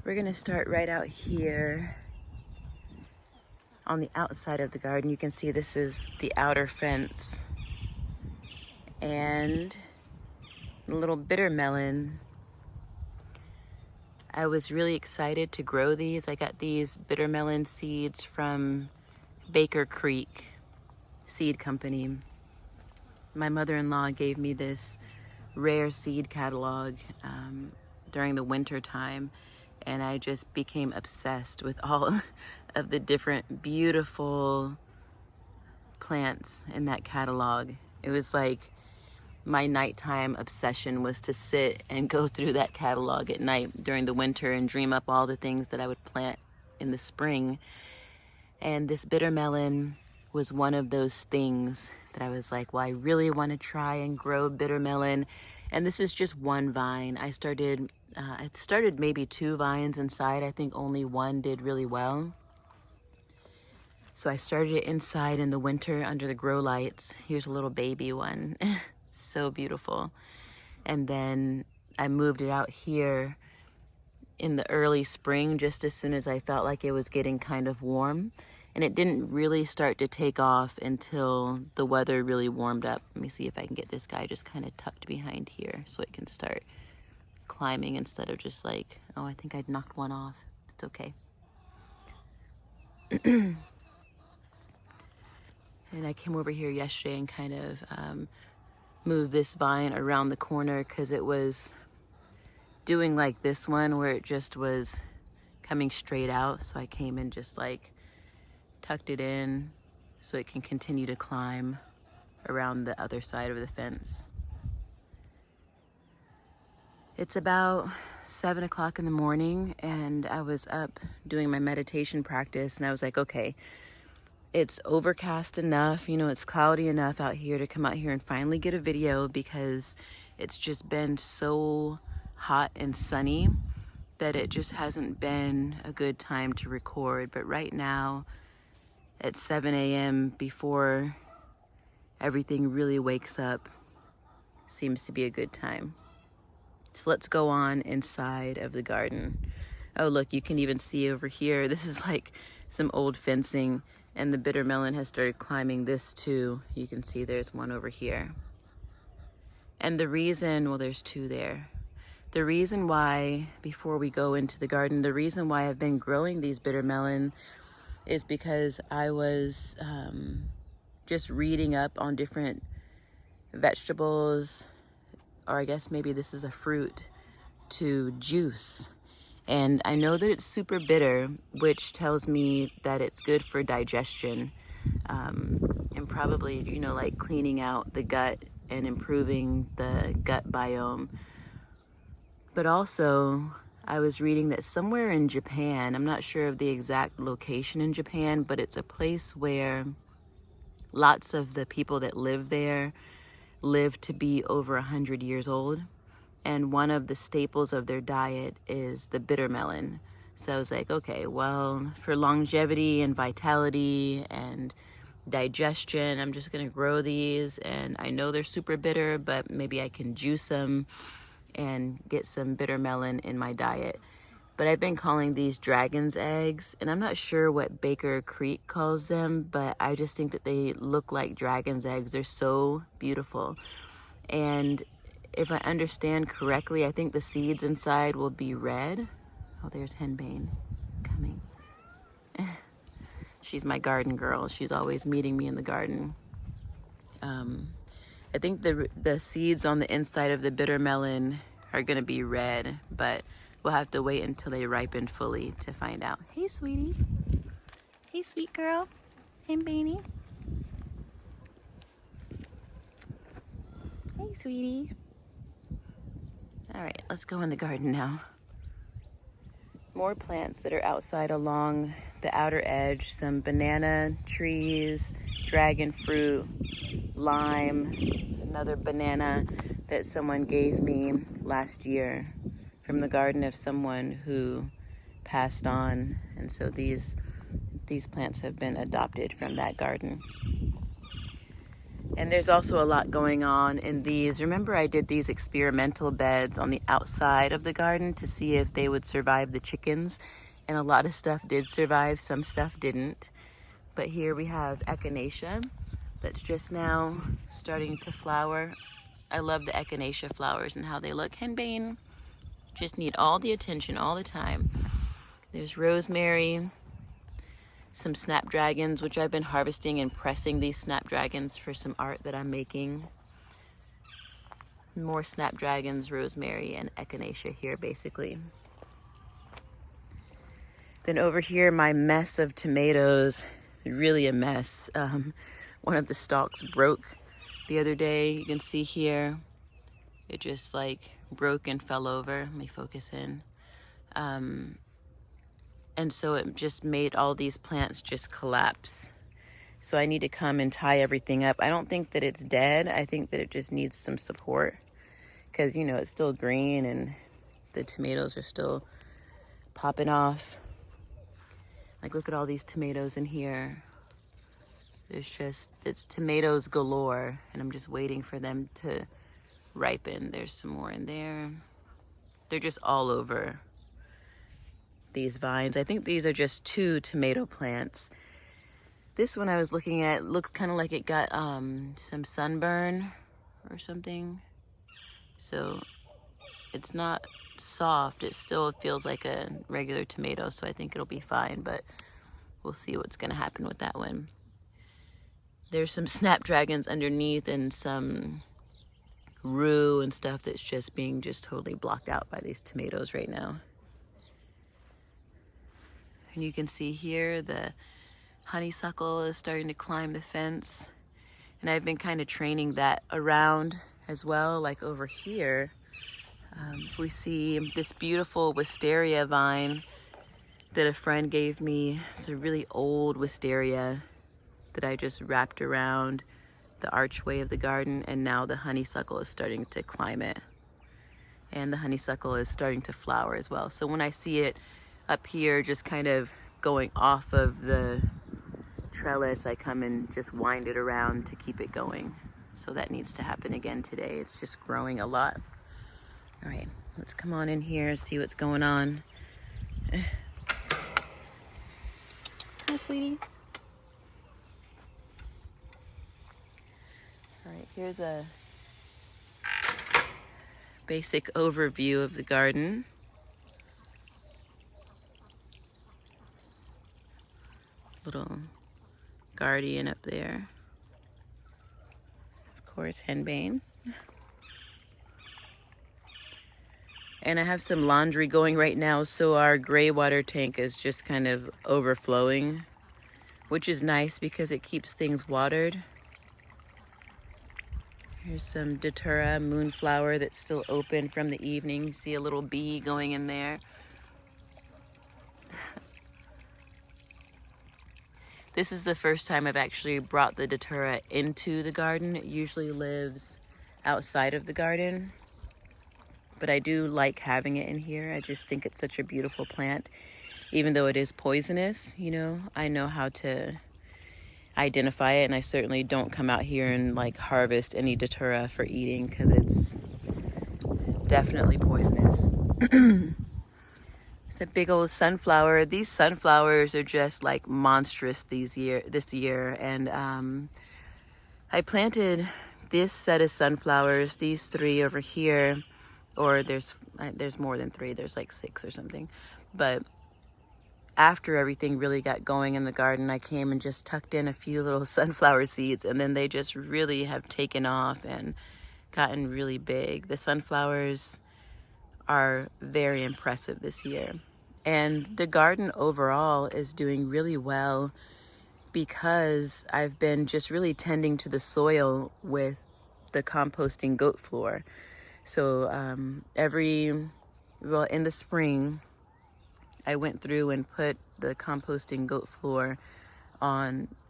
We're gonna start right out here on the outside of the garden. You can see this is the outer fence. And the little bitter melon. I was really excited to grow these. I got these bitter melon seeds from Baker Creek Seed Company. My mother-in-law gave me this rare seed catalog during the winter time, and I just became obsessed with all of the different beautiful plants in that catalog. It was like my nighttime obsession was to sit and go through that catalog at night during the winter and dream up all the things that I would plant in the spring. And this bitter melon was one of those things that I was like, well, I really want to try and grow bitter melon. And this is just one vine. I started maybe 2 vines inside. I think only one did really well. So I started it inside in the winter under the grow lights. Here's a little baby one. So beautiful. And then I moved it out here in the early spring, just as soon as I felt like it was getting kind of warm. And it didn't really start to take off until the weather really warmed up. Let me see if I can get this guy just kind of tucked behind here so it can start climbing instead of just like, oh, I think I'd knocked one off. It's okay. And I came over here yesterday and kind of moved this vine around the corner because it was doing like this one where it just was coming straight out. So I came and just like tucked it in so it can continue to climb around the other side of the fence. It's about 7 o'clock in the morning and I was up doing my meditation practice and I was like, okay, it's overcast enough, you know, it's cloudy enough out here to come out here and finally get a video because it's just been so hot and sunny that it just hasn't been a good time to record. But right now at 7 a.m. before everything really wakes up seems to be a good time. So let's go on inside of the garden. Oh, look, you can even see over here, this is like some old fencing and the bitter melon has started climbing this too. You can see there's one over here. And the reason, well, there's 2 there. The reason why, before we go into the garden, the reason why I've been growing these bitter melon is because I was just reading up on different vegetables, or I guess maybe this is a fruit, to juice. And I know that it's super bitter, which tells me that it's good for digestion and probably, you know, like cleaning out the gut and improving the gut biome. But also, I was reading that somewhere in Japan, I'm not sure of the exact location in Japan, but it's a place where lots of the people that live there live to be over 100 years old. And one of the staples of their diet is the bitter melon. So I was like, okay, well, for longevity and vitality and digestion, I'm just gonna grow these. And I know they're super bitter, but maybe I can juice them and get some bitter melon in my diet. But I've been calling these dragon's eggs, and I'm not sure what Baker Creek calls them, but I just think that they look like dragon's eggs. They're so beautiful. And if I understand correctly, I think the seeds inside will be red. Oh, there's Henbane coming. She's my garden girl. She's always meeting me in the garden. I think the seeds on the inside of the bitter melon are gonna be red, but we'll have to wait until they ripen fully to find out. Hey, sweetie. Hey, sweet girl. Henbane. Hey, sweetie. All right, let's go in the garden now. More plants that are outside along the outer edge. Some banana trees, dragon fruit, lime, another banana that someone gave me last year from the garden of someone who passed on. And so these plants have been adopted from that garden. And there's also a lot going on in these. Remember, I did these experimental beds on the outside of the garden to see if they would survive the chickens. And a lot of stuff did survive, some stuff didn't. But here we have echinacea that's just now starting to flower. I love the echinacea flowers and how they look. Henbane just need all the attention all the time. There's rosemary, some snapdragons, which I've been harvesting and pressing these snapdragons for some art that I'm making. More snapdragons, rosemary, and echinacea here, basically. Then over here, my mess of tomatoes, really a mess. One of the stalks broke the other day. You can see here, it just like broke and fell over. Let me focus in. And so it just made all these plants just collapse. So I need to come and tie everything up. I don't think that it's dead. I think that it just needs some support because, you know, it's still green and the tomatoes are still popping off. Like, look at all these tomatoes in here. It's tomatoes galore, and I'm just waiting for them to ripen. There's some more in there. They're just all over these vines. I think these are just 2 tomato plants. This one I was looking at looks kind of like it got some sunburn or something. So it's not soft. It still feels like a regular tomato, so I think it'll be fine, but we'll see what's gonna happen with that one. There's some snapdragons underneath and some rue and stuff that's just being totally blocked out by these tomatoes right now. And you can see here the honeysuckle is starting to climb the fence. And I've been kind of training that around as well, like over here. We see this beautiful wisteria vine that a friend gave me. It's a really old wisteria that I just wrapped around the archway of the garden, and now the honeysuckle is starting to climb it. And the honeysuckle is starting to flower as well. So when I see it up here just kind of going off of the trellis, I come and just wind it around to keep it going. So that needs to happen again today. It's just growing a lot. All right, let's come on in here and see what's going on. Hi, sweetie. All right, here's a basic overview of the garden. Little guardian up there. Of course, henbane. And I have some laundry going right now, so our gray water tank is just kind of overflowing, which is nice because it keeps things watered. Here's some datura moonflower that's still open from the evening. You see a little bee going in there. This is the first time I've actually brought the datura into the garden. It usually lives outside of the garden, but I do like having it in here. I just think it's such a beautiful plant. Even though it is poisonous, you know, I know how to identify it, and I certainly don't come out here and like harvest any datura for eating because it's definitely poisonous. It's a big old sunflower. These sunflowers are just like monstrous this year. And I planted this set of sunflowers, these 3 over here, or there's more than 3, there's like 6 or something. But after everything really got going in the garden, I came and just tucked in a few little sunflower seeds, and then they just really have taken off and gotten really big. The sunflowers are very impressive this year. And the garden overall is doing really well because I've been just really tending to the soil with the composting goat floor. So in the spring, I went through and put the composting goat floor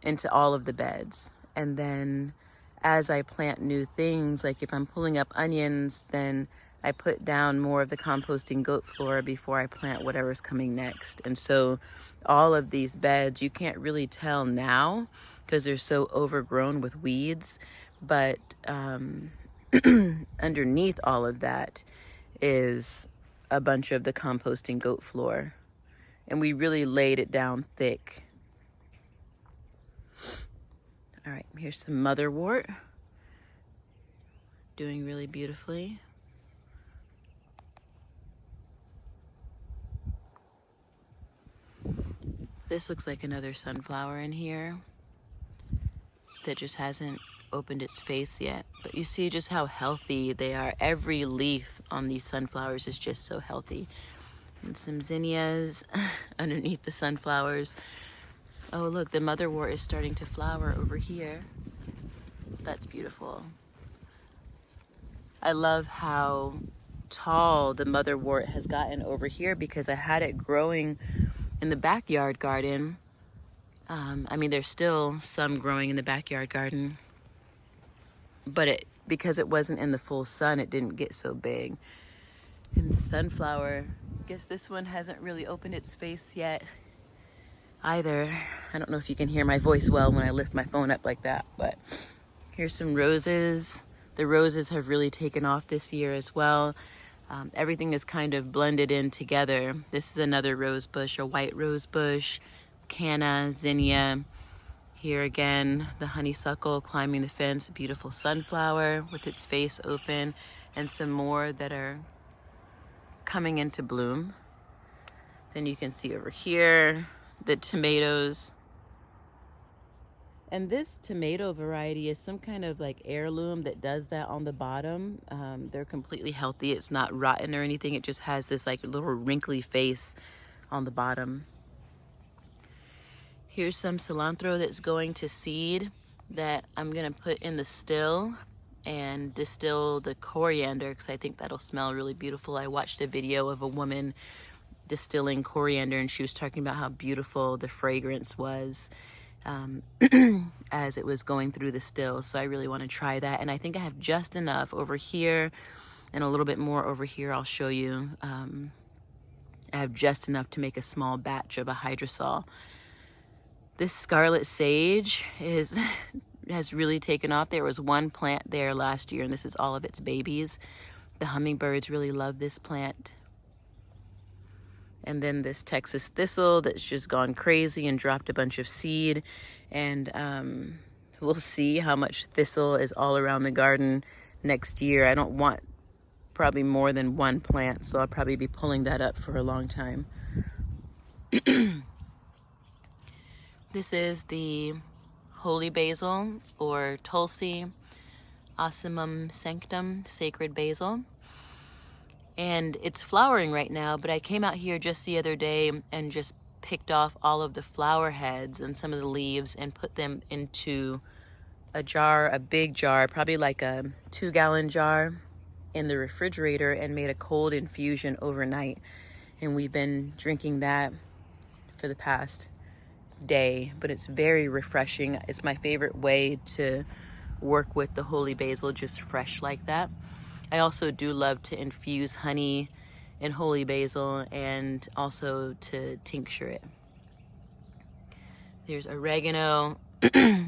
into all of the beds. And then as I plant new things, like if I'm pulling up onions, then I put down more of the composting goat floor before I plant whatever's coming next. And so all of these beds, you can't really tell now because they're so overgrown with weeds, But underneath all of that is a bunch of the composting goat floor. And we really laid it down thick. All right, here's some motherwort. Doing really beautifully. This looks like another sunflower in here that just hasn't opened its face yet. But you see just how healthy they are. Every leaf on these sunflowers is just so healthy. And some zinnias underneath the sunflowers. Oh, look, the motherwort is starting to flower over here. That's beautiful. I love how tall the motherwort has gotten over here because I had it growing in the backyard garden. I mean, there's still some growing in the backyard garden, but because it wasn't in the full sun, it didn't get so big. And the sunflower, I guess this one hasn't really opened its face yet either. I don't know if you can hear my voice well when I lift my phone up like that, but here's some roses. The roses have really taken off this year as well. Everything is kind of blended in together. This is another rose bush, a white rose bush, canna, zinnia. Here again, the honeysuckle climbing the fence, a beautiful sunflower with its face open, and some more that are coming into bloom. Then you can see over here, the tomatoes. And this tomato variety is some kind of like heirloom that does that on the bottom. They're completely healthy. It's not rotten or anything. It just has this like little wrinkly face on the bottom. Here's some cilantro that's going to seed that I'm gonna put in the still and distill the coriander because I think that'll smell really beautiful. I watched a video of a woman distilling coriander and she was talking about how beautiful the fragrance was as it was going through the still. So I really want to try that. And I think I have just enough over here and a little bit more over here. I'll show you. I have just enough to make a small batch of a hydrosol. This scarlet sage has really taken off. There was one plant there last year and this is all of its babies. The hummingbirds really love this plant. And then this Texas thistle that's just gone crazy and dropped a bunch of seed. And we'll see how much thistle is all around the garden next year. I don't want probably more than one plant, so I'll probably be pulling that up for a long time. This is the holy basil or Tulsi Ocimum sanctum, sacred basil. And it's flowering right now, but I came out here just the other day and just picked off all of the flower heads and some of the leaves and put them into a jar, a big jar, probably like a 2-gallon jar in the refrigerator, and made a cold infusion overnight. And we've been drinking that for the past day, but it's very refreshing. It's my favorite way to work with the holy basil, just fresh like that. I also do love to infuse honey in holy basil and also to tincture it. There's oregano.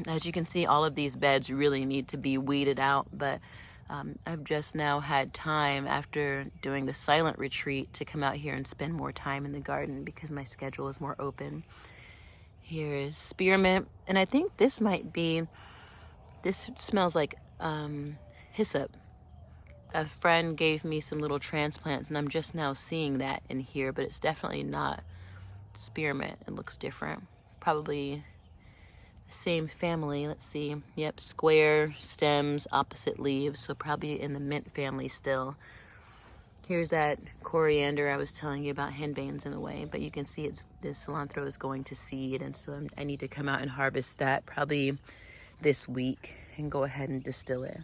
As you can see, all of these beds really need to be weeded out, but I've just now had time after doing the silent retreat to come out here and spend more time in the garden because my schedule is more open. Here's spearmint, and I think this smells like hyssop. A friend gave me some little transplants and I'm just now seeing that in here, but it's definitely not spearmint. It looks different. Probably the same family. Let's see. Yep, square stems, opposite leaves, so probably in the mint family still. Here's that coriander I was telling you about, henbanes in a way, but you can see the cilantro is going to seed, and so I need to come out and harvest that probably this week and go ahead and distill it.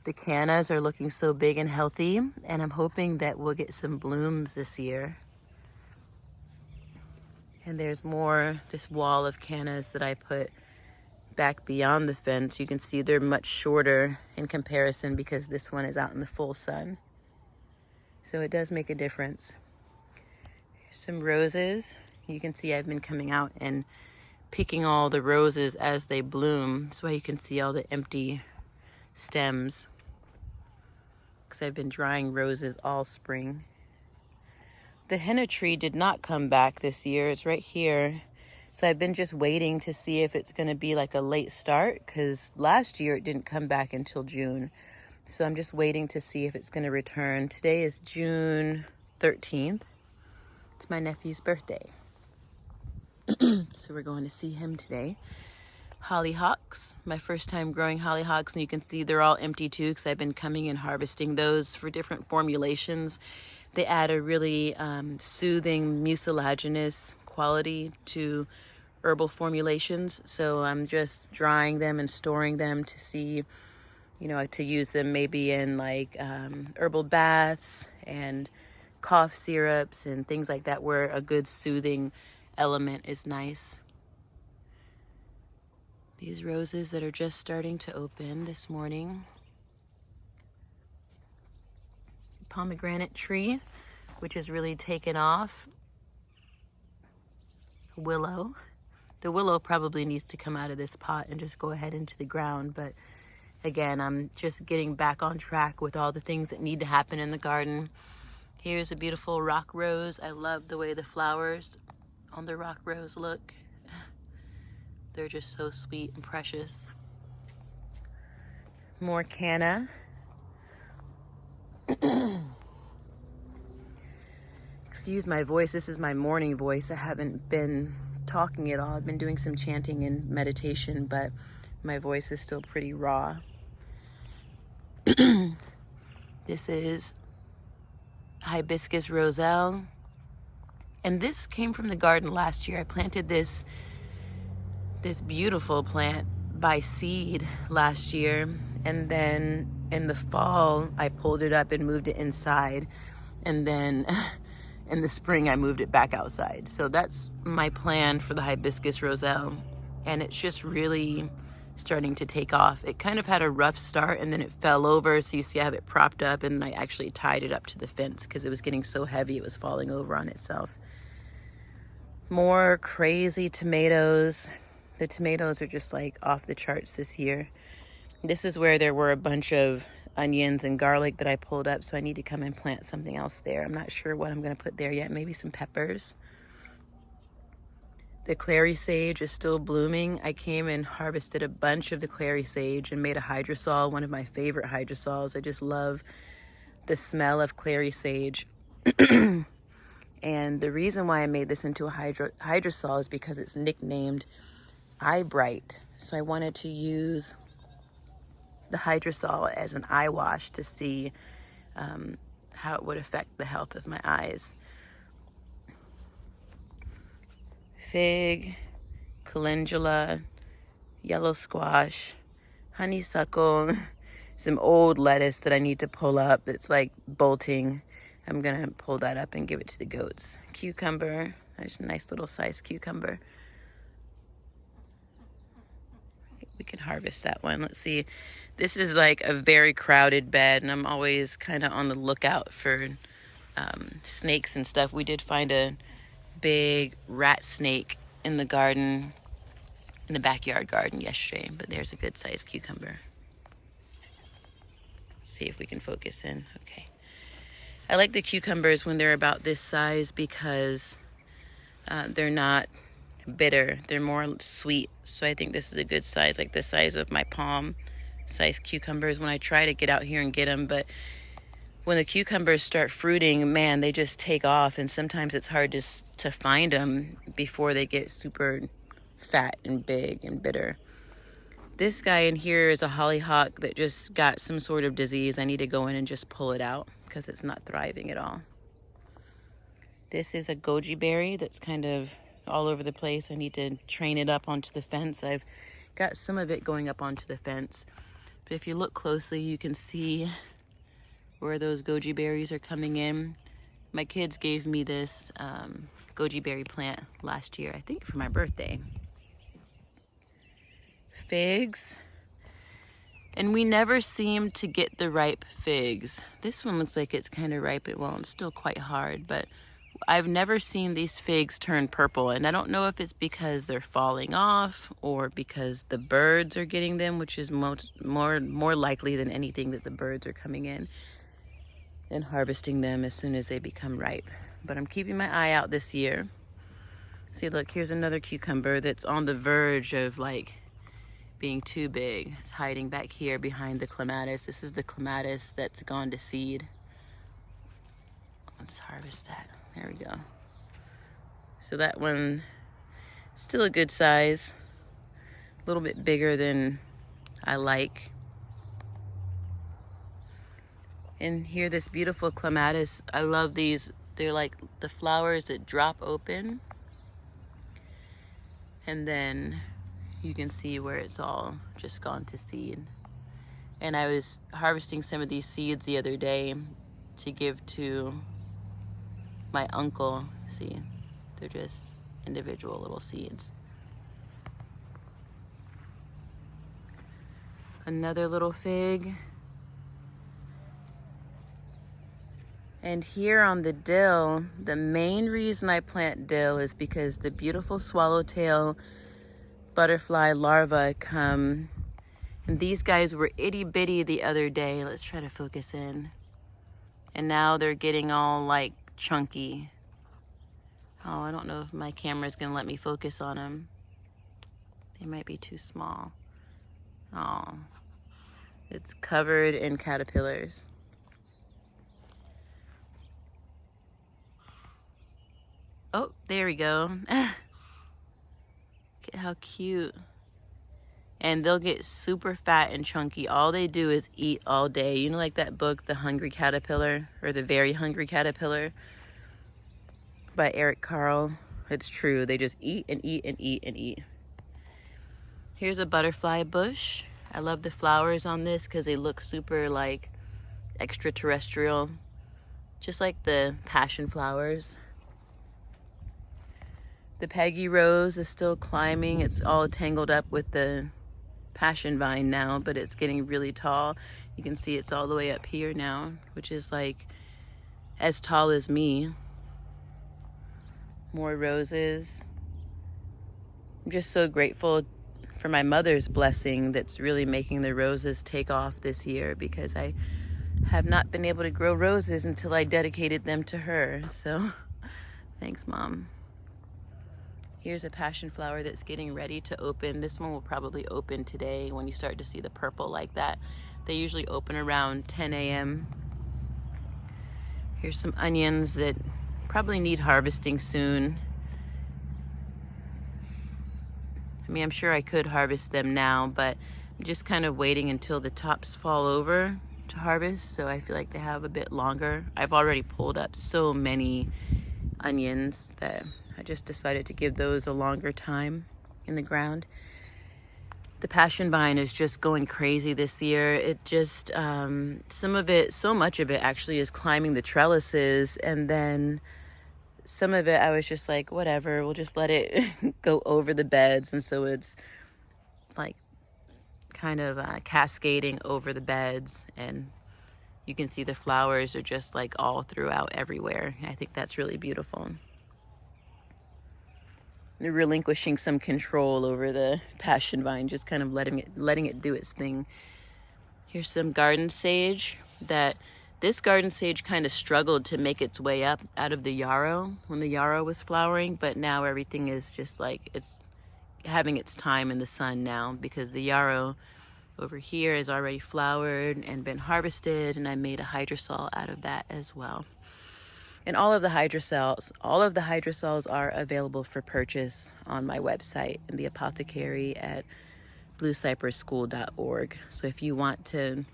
The cannas are looking so big and healthy, and I'm hoping that we'll get some blooms this year. And there's more, this wall of cannas that I put back beyond the fence. You can see they're much shorter in comparison because this one is out in the full sun. So it does make a difference. Here's some roses. You can see I've been coming out and picking all the roses as they bloom. That's why you can see all the empty stems, because I've been drying roses all spring. The henna tree did not come back this year. It's right here. So I've been just waiting to see if it's going to be like a late start, because last year it didn't come back until June. So I'm just waiting to see if it's going to return. Today is June 13th. It's my nephew's birthday. So we're going to see him today. Hollyhocks, my first time growing hollyhocks, and you can see they're all empty too, because I've been coming and harvesting those for different formulations. They add a really soothing mucilaginous quality to herbal formulations. So I'm just drying them and storing them to see, you know, to use them maybe in like herbal baths and cough syrups and things like that, where a good soothing element is nice. These roses that are just starting to open this morning. Pomegranate tree, which is really taken off. Willow. The willow probably needs to come out of this pot and just go ahead into the ground, but again, I'm just getting back on track with all the things that need to happen in the garden. Here's a beautiful rock rose. I love the way the flowers on the rock rose look. They're just so sweet and precious. More canna. Excuse my voice. This is my morning voice. I haven't been talking at all. I've been doing some chanting and meditation, but my voice is still pretty raw. This is hibiscus roselle. And this came from the garden last year. I planted this beautiful plant by seed last year, and then in the fall I pulled it up and moved it inside, and then in the spring I moved it back outside. So that's my plan for the hibiscus roselle, and it's just really starting to take off. It kind of had a rough start and then it fell over, so you see I have it propped up, and I actually tied it up to the fence because it was getting so heavy it was falling over on itself. More crazy tomatoes. The tomatoes are just like off the charts this year. This is where there were a bunch of onions and garlic that I pulled up, so I need to come and plant something else there. I'm not sure what I'm going to put there yet. Maybe some peppers. The clary sage is still blooming. I came and harvested a bunch of the clary sage and made a hydrosol, one of my favorite hydrosols. I just love the smell of clary sage. And the reason why I made this into a hydrosol is because it's nicknamed eye bright. So I wanted to use the hydrosol as an eye wash to see how it would affect the health of my eyes. Fig, calendula, yellow squash, honeysuckle, some old lettuce that I need to pull up that's like bolting. I'm gonna pull that up and give it to the goats. Cucumber, there's a nice little sized cucumber. We can harvest that one. Let's see. This is like a very crowded bed, and I'm always kind of on the lookout for snakes and stuff. We did find a big rat snake in the garden, in the backyard garden yesterday, but there's a good sized cucumber. Let's see if we can focus in. Okay. I like the cucumbers when they're about this size because they're not bitter. They're more sweet. So I think this is a good size, like the size of my palm size cucumbers when I try to get out here and get them. But when the cucumbers start fruiting, man, they just take off, and sometimes it's hard to find them before they get super fat and big and bitter. This guy in here is a hollyhock that just got some sort of disease. I need to go in and just pull it out because it's not thriving at all. This is a goji berry that's kind of all over the place. I need to train it up onto the fence. I've got some of it going up onto the fence, but if you look closely, you can see where those goji berries are coming in. My kids gave me this goji berry plant last year, I think for my birthday. Figs, and we never seem to get the ripe figs. This one looks like it's kind of ripe. Well, it's still quite hard, but I've never seen these figs turn purple, and I don't know if it's because they're falling off or because the birds are getting them, which is more likely than anything that the birds are coming in and harvesting them as soon as they become ripe. But I'm keeping my eye out this year. See, look, here's another cucumber that's on the verge of like being too big. It's hiding back here behind the clematis. This is the clematis that's gone to seed. Let's harvest that. There we go. So that one, still a good size. A little bit bigger than I like. And here, this beautiful clematis. I love these. They're like the flowers that drop open. And then you can see where it's all just gone to seed. And I was harvesting some of these seeds the other day to give to my uncle. See, they're just individual little seeds. Another little fig. And here on the dill, the main reason I plant dill is because the beautiful swallowtail butterfly larvae come. And these guys were itty bitty the other day. Let's try to focus in. And now they're getting all like chunky. Oh, I don't know if my camera's gonna let me focus on them. They might be too small. Oh, it's covered in caterpillars. Oh, there we go. Look at how cute. And they'll get super fat and chunky. All they do is eat all day. You know, like that book, The Hungry Caterpillar, or The Very Hungry Caterpillar by Eric Carle. It's true. They just eat and eat and eat and eat. Here's a butterfly bush. I love the flowers on this because they look super like extraterrestrial. Just like the passion flowers. The Peggy Rose is still climbing. It's all tangled up with the passion vine now, but it's getting really tall. You can see it's all the way up here now, which is like as tall as me. More roses. I'm just so grateful for my mother's blessing that's really making the roses take off this year, because I have not been able to grow roses until I dedicated them to her. So thanks, Mom. Here's a passion flower that's getting ready to open. This one will probably open today when you start to see the purple like that. They usually open around 10 a.m. Here's some onions that probably need harvesting soon. I mean, I'm sure I could harvest them now, but I'm just kind of waiting until the tops fall over to harvest, so I feel like they have a bit longer. I've already pulled up so many onions that I just decided to give those a longer time in the ground. The passion vine is just going crazy this year. It just, some of it, so much of it actually is climbing the trellises, and then some of it I was just like, whatever, we'll just let it go over the beds. And so it's like kind of cascading over the beds, and you can see the flowers are just like all throughout everywhere. I think that's really beautiful. They're relinquishing some control over the passion vine, just kind of letting it do its thing. Here's some garden sage. This garden sage kind of struggled to make its way up out of the yarrow when the yarrow was flowering, but now everything is just like, it's having its time in the sun now, because the yarrow over here is already flowered and been harvested, and I made a hydrosol out of that as well. And all of the hydrosols are available for purchase on my website in the apothecary at bluecypressschool.org. So if you want to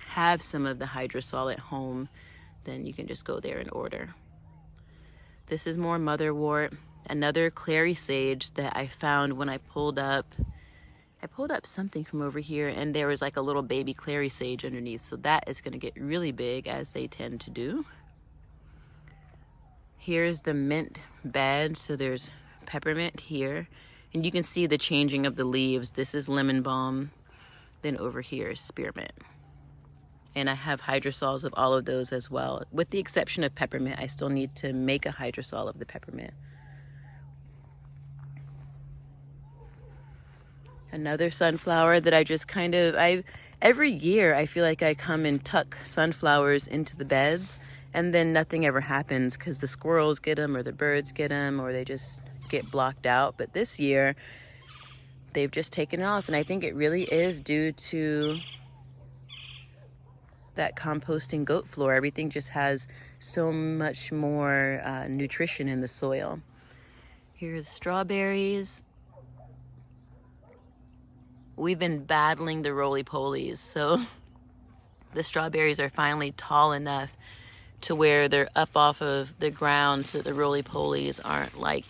have some of the hydrosol at home, then you can just go there and order. This is more motherwort, another clary sage that I found when I pulled up something from over here, and there was like a little baby clary sage underneath. So that is going to get really big, as they tend to do. Here's the mint bed. So there's peppermint here, and you can see the changing of the leaves. This is lemon balm. Then over here is spearmint. And I have hydrosols of all of those as well. With the exception of peppermint, I still need to make a hydrosol of the peppermint. Another sunflower that I just kind of, every year I feel like I come and tuck sunflowers into the beds, and then nothing ever happens because the squirrels get them or the birds get them or they just get blocked out. But this year they've just taken off, and I think it really is due to that composting goat floor. Everything just has so much more nutrition in the soil. Here's strawberries. We've been battling the roly-polies, so the strawberries are finally tall enough to where they're up off of the ground so the roly-polies aren't like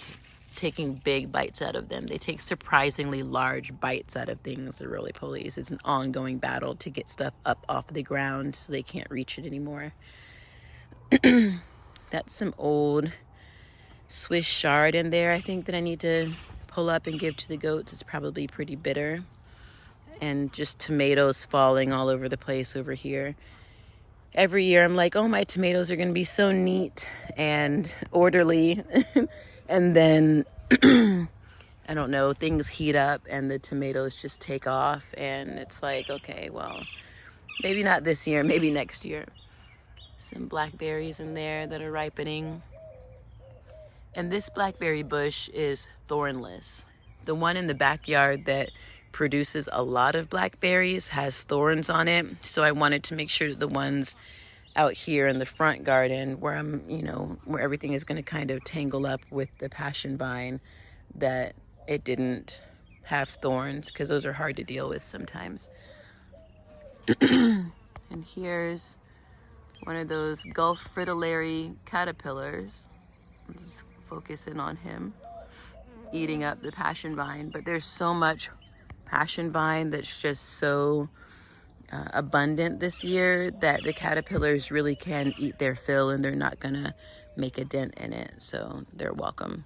taking big bites out of them. They take surprisingly large bites out of things, the roly-polies. It's an ongoing battle to get stuff up off the ground so they can't reach it anymore. That's some old Swiss chard in there, I think, that I need to pull up and give to the goats. It's probably pretty bitter. And just tomatoes falling all over the place over here. Every year I'm like, oh, my tomatoes are going to be so neat and orderly. And then, I don't know, things heat up and the tomatoes just take off. And it's like, okay, well, maybe not this year, maybe next year. Some blackberries in there that are ripening. And this blackberry bush is thornless. The one in the backyard that produces a lot of blackberries has thorns on it, so I wanted to make sure that the ones out here in the front garden where I'm, where everything is going to kind of tangle up with the passion vine, that it didn't have thorns, because those are hard to deal with sometimes. And here's one of those Gulf fritillary caterpillars. I'm just focusing on him eating up the passion vine, but there's so much passion vine that's just so abundant this year that the caterpillars really can eat their fill and they're not gonna make a dent in it, so they're welcome.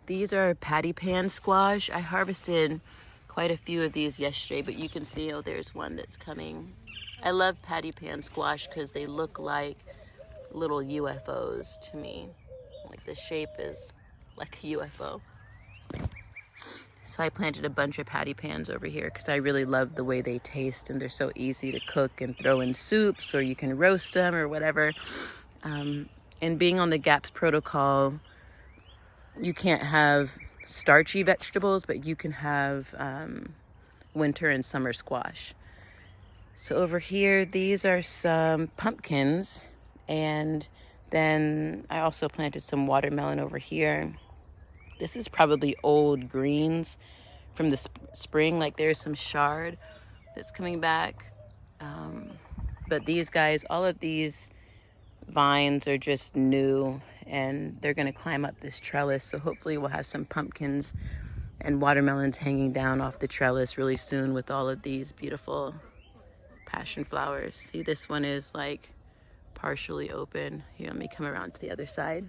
These are patty pan squash. I harvested quite a few of these yesterday, but you can see, oh, there's one that's coming. I love patty pan squash because they look like little UFOs to me. Like the shape is like a UFO. So I planted a bunch of patty pans over here because I really love the way they taste, and they're so easy to cook and throw in soups, or you can roast them or whatever. And being on the GAPS protocol, you can't have starchy vegetables, but you can have winter and summer squash. So over here, these are some pumpkins, and then I also planted some watermelon over here. This is probably old greens from the spring. Like there's some chard that's coming back. But these guys, all of these vines are just new, and they're gonna climb up this trellis. So hopefully we'll have some pumpkins and watermelons hanging down off the trellis really soon with all of these beautiful passion flowers. See, this one is like partially open. Here, let me come around to the other side.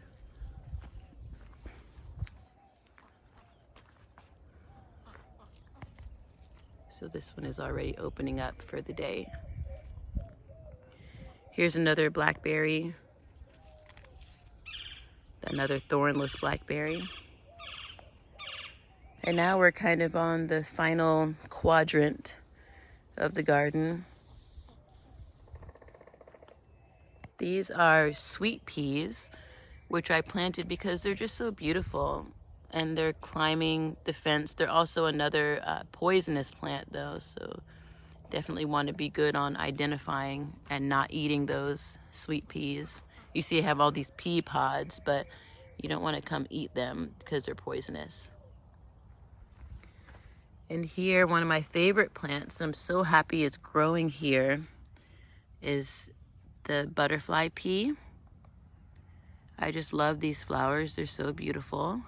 So this one is already opening up for the day. Here's another blackberry, another thornless blackberry. And now we're kind of on the final quadrant of the garden. These are sweet peas, which I planted because they're just so beautiful. And they're climbing the fence. They're also another poisonous plant though, so definitely want to be good on identifying and not eating those sweet peas. You see I have all these pea pods, but you don't want to come eat them because they're poisonous. And here, one of my favorite plants, I'm so happy it's growing here, is the butterfly pea. I just love these flowers. They're so beautiful.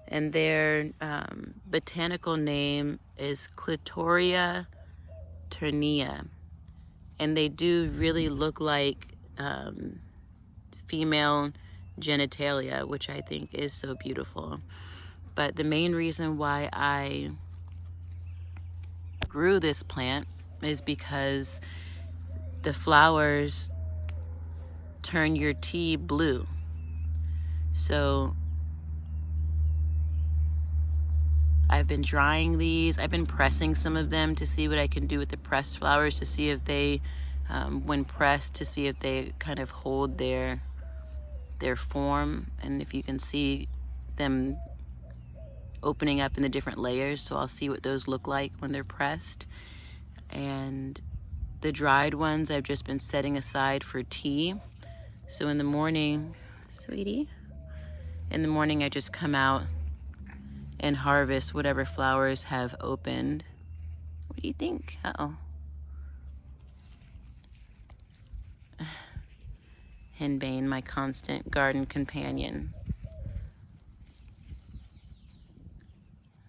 And their botanical name is Clitoria ternea. And they do really look like female genitalia, which I think is so beautiful. But the main reason why I grew this plant is because the flowers turn your tea blue. So I've been drying these. I've been pressing some of them to see what I can do with the pressed flowers, to see if they, when pressed, to see if they kind of hold their form, and if you can see them opening up in the different layers. So I'll see what those look like when they're pressed. And the dried ones I've just been setting aside for tea. So in the morning, sweetie, in the morning I just come out and harvest whatever flowers have opened. What do you think? Uh-oh. Henbane, my constant garden companion.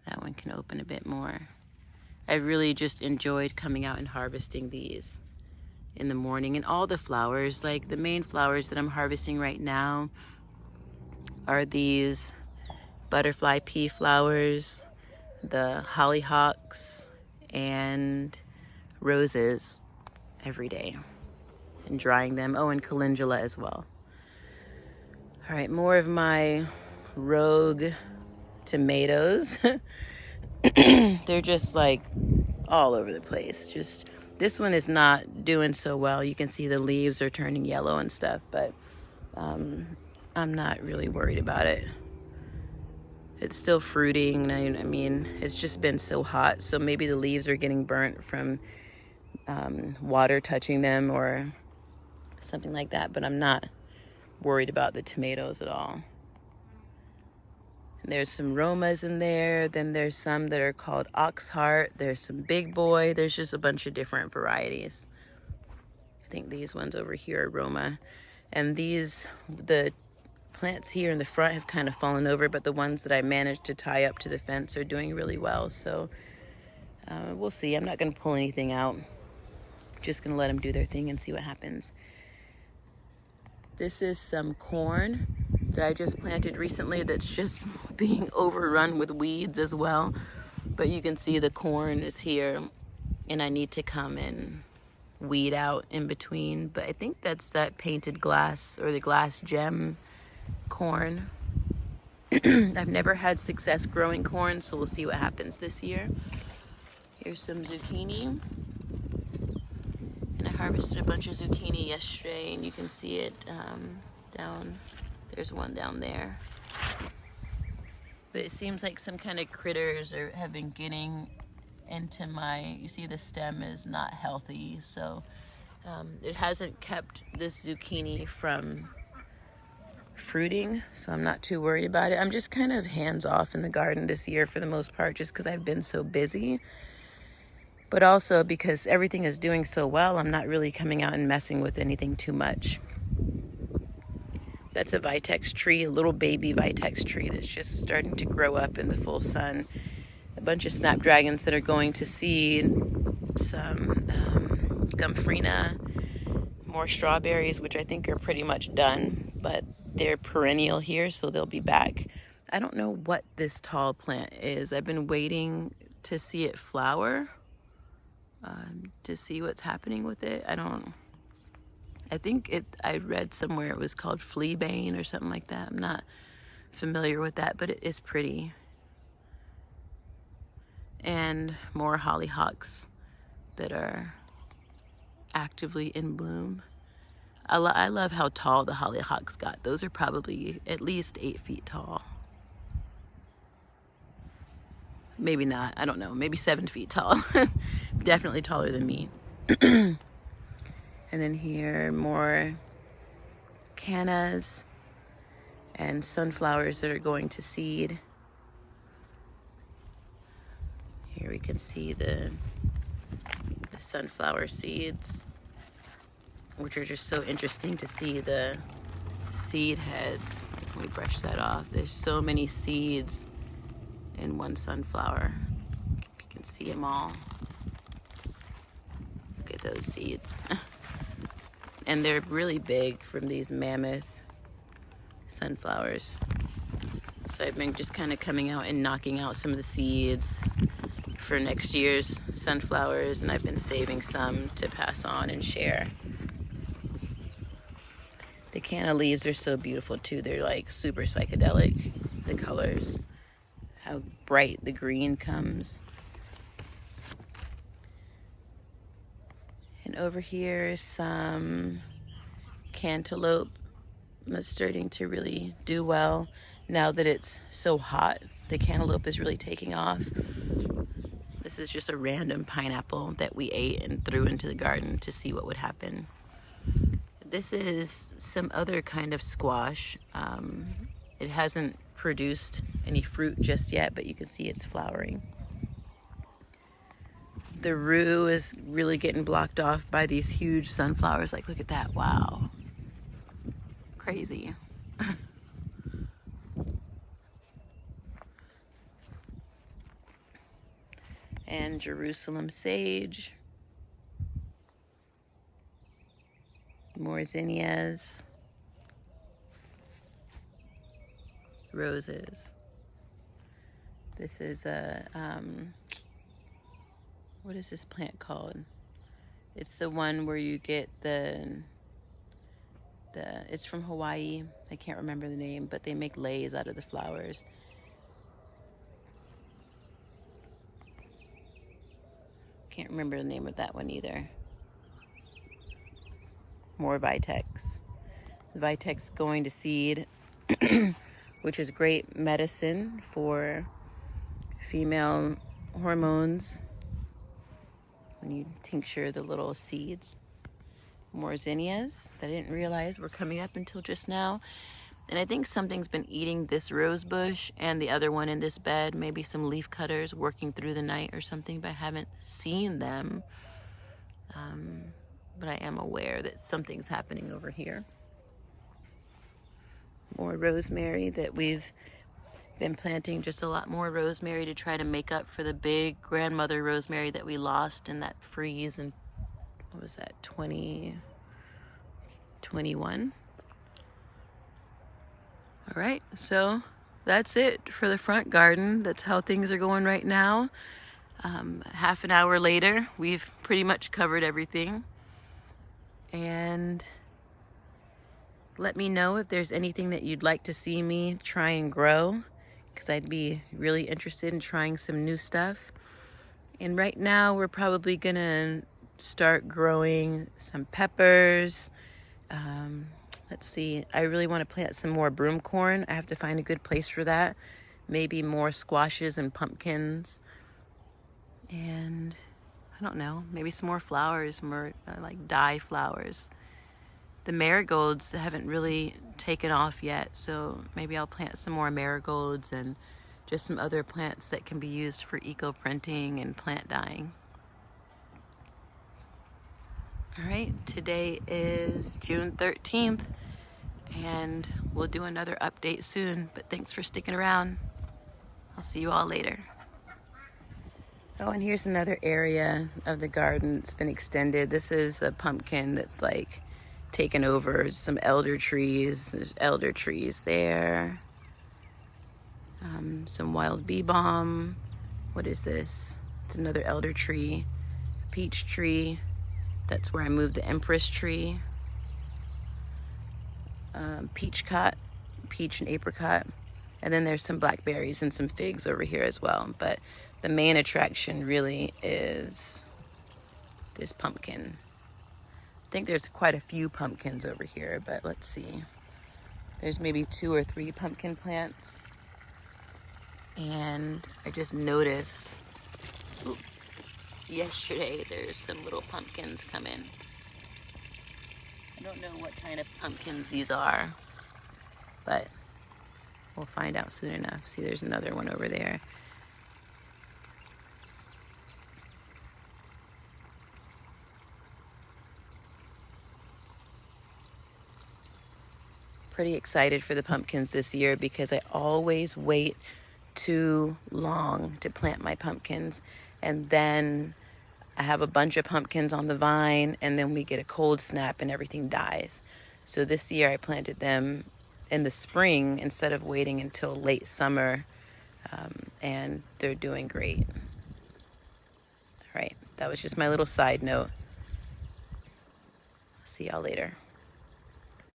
That one can open a bit more. I really just enjoyed coming out and harvesting these in the morning. And all the flowers, like the main flowers that I'm harvesting right now are these butterfly pea flowers, the hollyhocks, and roses every day, and drying them. Oh, and calendula as well. All right, more of my rogue tomatoes. They're just like all over the place. Just this one is not doing so well. You can see the leaves are turning yellow and stuff, but I'm not really worried about it. It's still fruiting. I mean, it's just been so hot, so maybe the leaves are getting burnt from water touching them or something like that, but I'm not worried about the tomatoes at all. And there's some Romas in there. Then there's some that are called Oxheart. There's some Big Boy. There's just a bunch of different varieties. I think these ones over here are Roma. And these, the plants here in the front have kind of fallen over, but the ones that I managed to tie up to the fence are doing really well. So we'll see. I'm not going to pull anything out. Just going to let them do their thing and see what happens. This is some corn that I just planted recently that's just being overrun with weeds as well. But you can see the corn is here, and I need to come and weed out in between. But I think that's that painted glass or the glass gem corn. I've never had success growing corn, so we'll see what happens this year. Here's some zucchini. And I harvested a bunch of zucchini yesterday, and you can see it down, there's one down there. But it seems like some kind of critters have been getting into you see the stem is not healthy, so it hasn't kept this zucchini from fruiting, so I'm not too worried about it. I'm just kind of hands off in the garden this year for the most part, just because I've been so busy. But also because everything is doing so well, I'm not really coming out and messing with anything too much. That's a vitex tree, a little baby vitex tree that's just starting to grow up in the full sun. A bunch of snapdragons that are going to seed, some gomphrena, more strawberries, which I think are pretty much done, but they're perennial here, so they'll be back. I don't know what this tall plant is. I've been waiting to see it flower. To see what's happening with it. I think I read somewhere it was called fleabane or something like that. I'm not familiar with that, but it is pretty. And more hollyhocks that are actively in bloom. I love how tall the hollyhocks got. Those are probably at least 8 feet tall. Maybe not, I don't know, maybe 7 feet tall. Definitely taller than me. And then here, more cannas and sunflowers that are going to seed. Here we can see the sunflower seeds, which are just so interesting to see the seed heads. Let me brush that off. There's so many seeds in one sunflower. If you can see them all. Look at those seeds. And they're really big from these mammoth sunflowers. So So I've been just kind of coming out and knocking out some of the seeds for next year's sunflowers, and I've been saving some to pass on and share. The canna leaves are so beautiful too. They're like super psychedelic, the colors, how bright the green comes. And over here is some cantaloupe that's starting to really do well. Now that it's so hot, the cantaloupe is really taking off. This is just a random pineapple that we ate and threw into the garden to see what would happen. This is some other kind of squash. It hasn't produced any fruit just yet, but you can see it's flowering. The rue is really getting blocked off by these huge sunflowers. Like, look at that, wow. Crazy. And Jerusalem sage. More zinnias. Roses. This is a, what is this plant called? It's the one where you get it's from Hawaii. I can't remember the name, but they make leis out of the flowers. Can't remember the name of that one either. More Vitex. The Vitex going to seed, which is great medicine for female hormones when you tincture the little seeds. More zinnias that I didn't realize were coming up until just now. And I think something's been eating this rose bush and the other one in this bed, maybe some leaf cutters working through the night or something, but I haven't seen them. But I am aware that something's happening over here. More rosemary that we've been planting, just a lot more rosemary to try to make up for the big grandmother rosemary that we lost in that freeze in, what was that, 2021? All right, so that's it for the front garden. That's how things are going right now. Half an hour later, we've pretty much covered everything. And let me know if there's anything that you'd like to see me try and grow, because I'd be really interested in trying some new stuff. And right now we're probably gonna start growing some peppers. Let's see, I really want to plant some more broomcorn. I have to find a good place for that. Maybe more squashes and pumpkins. And I don't know, maybe some more flowers, more like dye flowers. The marigolds haven't really taken off yet, so maybe I'll plant some more marigolds and just some other plants that can be used for eco-printing and plant dyeing. All right, today is June 13th, and we'll do another update soon, but thanks for sticking around. I'll see you all later. Oh, and here's another area of the garden that's been extended. This is a pumpkin that's like taken over some elder trees. There's elder trees there. Some wild bee balm. What is this? It's another elder tree. Peach tree. That's where I moved the empress tree. Peach and apricot. And then there's some blackberries and some figs over here as well. But the main attraction really is this pumpkin. I think there's quite a few pumpkins over here, but let's see. There's maybe 2 or 3 pumpkin plants. And I just noticed, yesterday there's some little pumpkins come in. I don't know what kind of pumpkins these are, but we'll find out soon enough. See, there's another one over there. Pretty excited for the pumpkins this year because I always wait too long to plant my pumpkins, and then I have a bunch of pumpkins on the vine, and then we get a cold snap and everything dies. So this year I planted them in the spring instead of waiting until late summer, and they're doing great. All right, that was just my little side note. See y'all later.